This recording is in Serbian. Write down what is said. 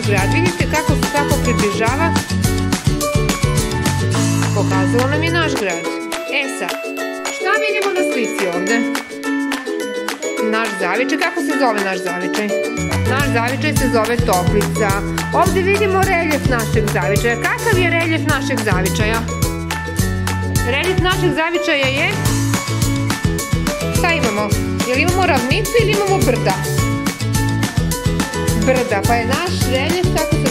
grad. Vidite kako se tako približava. Pokazalo nam je naš grad. E sad, šta vidimo na slici ovde? Naš zavičaj, kako se zove naš zavičaj? Naš zavičaj se zove Toplica. Ovde vidimo reljef našeg zavičaja. Kakav je reljef našeg zavičaja? Reljef našeg zavičaja je... Šta imamo? Jel imamo ravnicu ili imamo brda? Brda, pa je naš reljef, kako se